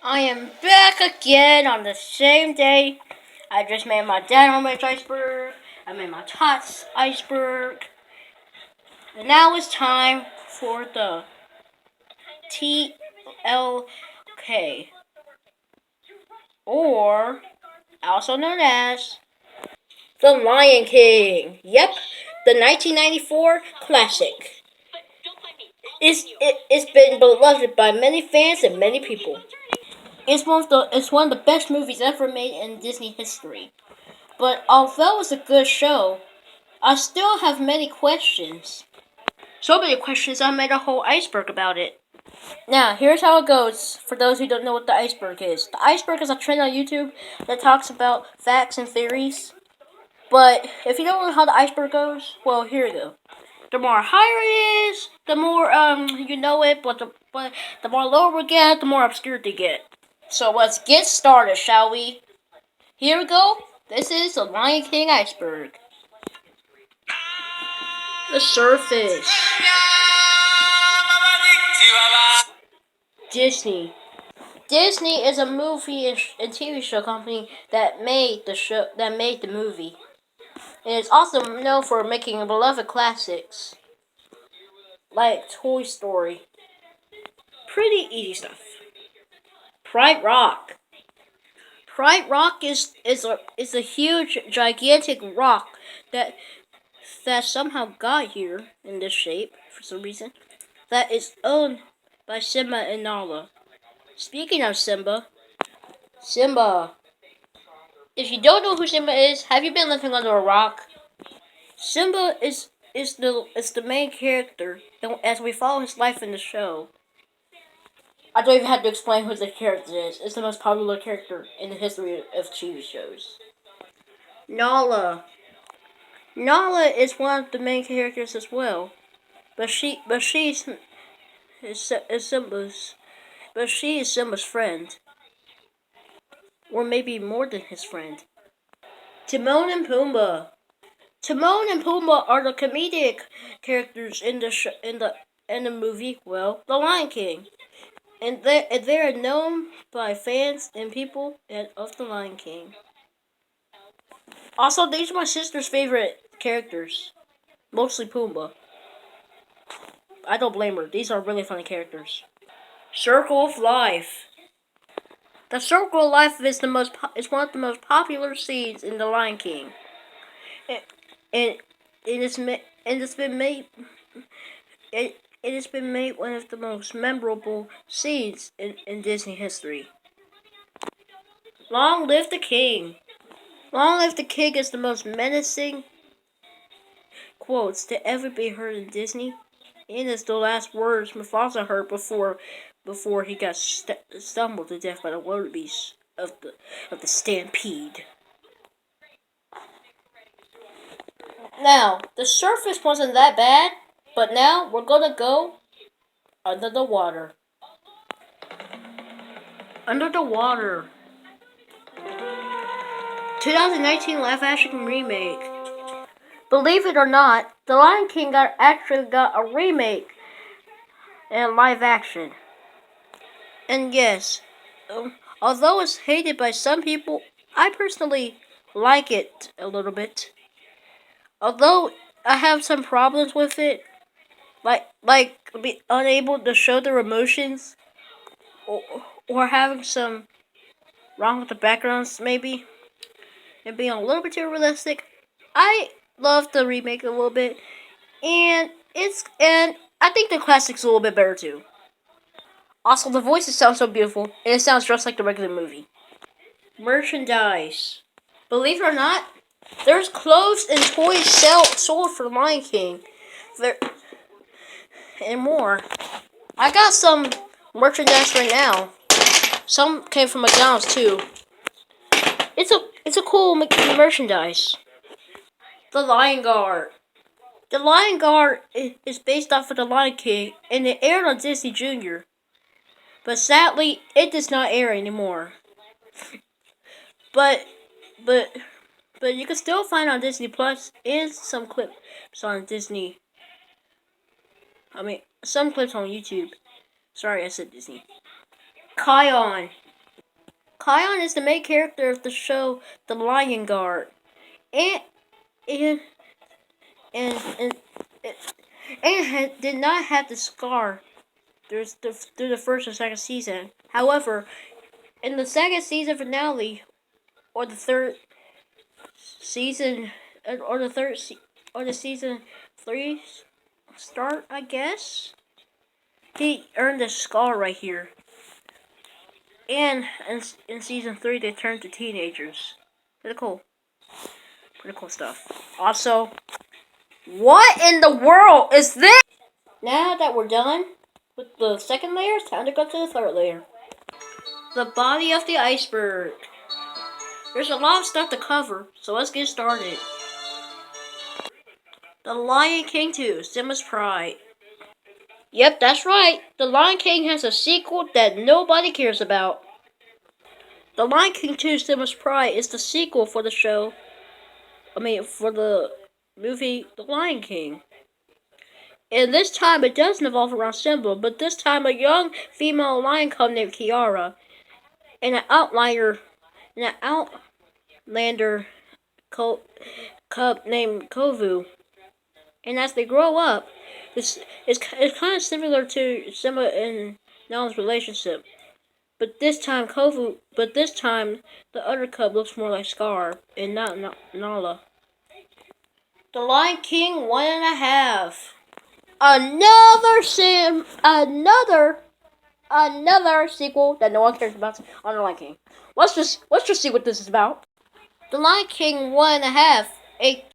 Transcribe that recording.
I am back again on the same day. I just made my dynamite iceberg. I made my tots iceberg. And now it's time for the TLK, or also known as The Lion King. Yep, the 1994 classic. It's been beloved by many fans and many people. It's one of the best movies ever made in Disney history. But although it's a good show, I still have many questions. So many questions I made a whole iceberg about it. Now, here's how it goes for those who don't know what the iceberg is. The iceberg is a trend on YouTube that talks about facts and theories. But if you don't know how the iceberg goes, well, here you go. The more higher it is, the more you know it, but the more lower we get, the more obscure they get. So let's get started, shall we? Here we go. This is the Lion King iceberg. The surface. Disney. Disney is a movie and TV show company that made the movie. And it's also known for making beloved classics like Toy Story. Pretty easy stuff. Pride Rock. Pride Rock is a huge, gigantic rock that somehow got here in this shape for some reason. That is owned by Simba and Nala. Speaking of Simba. If you don't know who Simba is, have you been living under a rock? Simba is the main character, and as we follow his life in the show, I don't even have to explain who the character is. It's the most popular character in the history of TV shows. Nala. Nala is one of the main characters as well, but she is Simba's friend, or maybe more than his friend. Timon and Pumbaa. Timon and Pumbaa are the comedic characters in the movie. Well, The Lion King, and they are known by fans and people of The Lion King. Also, these are my sister's favorite characters, mostly Pumbaa. I don't blame her. These are really funny characters. Circle of Life. The Circle of Life is one of the most popular scenes in The Lion King. And it's been made one of the most memorable scenes in Disney history. Long live the King. Long live the King is the most menacing quotes to ever be heard in Disney. And it's the last words Mufasa heard before he got stumbled to death by the wildebeest of the stampede. Now, the surface wasn't that bad, but now we're gonna go under the water. Under the Water. 2019 live action remake. Believe it or not, The Lion King actually got a remake in live action. And yes, although it's hated by some people, I personally like it a little bit. Although I have some problems with it, like being unable to show their emotions, or having some wrong with the backgrounds maybe, and being a little bit too realistic. I love the remake a little bit, and I think the classic's a little bit better too. Also, the voices sound so beautiful, and it sounds just like the regular movie. Merchandise. Believe it or not, there's clothes and toys sold for Lion King. There and more. I got some merchandise right now. Some came from McDonald's too. It's a cool merchandise. The Lion Guard. The Lion Guard is based off of The Lion King, and it aired on Disney Junior. But sadly, it does not air anymore. But you can still find on Disney Plus and some clips on Disney. Some clips on YouTube. Sorry, I said Disney. Kion. Kion is the main character of the show The Lion Guard. And and and and, did not have the scar through the first and second season. However, in the second season finale, or the third season, or the season 3 start, I guess, he earned a scar right here. And in season 3, they turned to teenagers. Pretty cool. Pretty cool stuff. Also, what in the world is this? Now that we're done with the second layer, it's time to go to the third layer. The body of the iceberg. There's a lot of stuff to cover, so let's get started. The Lion King 2, Simba's Pride. Yep, that's right. The Lion King has a sequel that nobody cares about. The Lion King 2, Simba's Pride is the sequel for the show. For the movie The Lion King. And this time it doesn't evolve around Simba, but this time a young female lion cub named Kiara and an outlander cub named Kovu. And as they grow up, it's kind of similar to Simba and Nala's relationship. But this time the other cub looks more like Scar and not Nala. The Lion King 1.5. Another sequel that no one cares about on The Lion King. Let's just see what this is about. The Lion King 1.5, a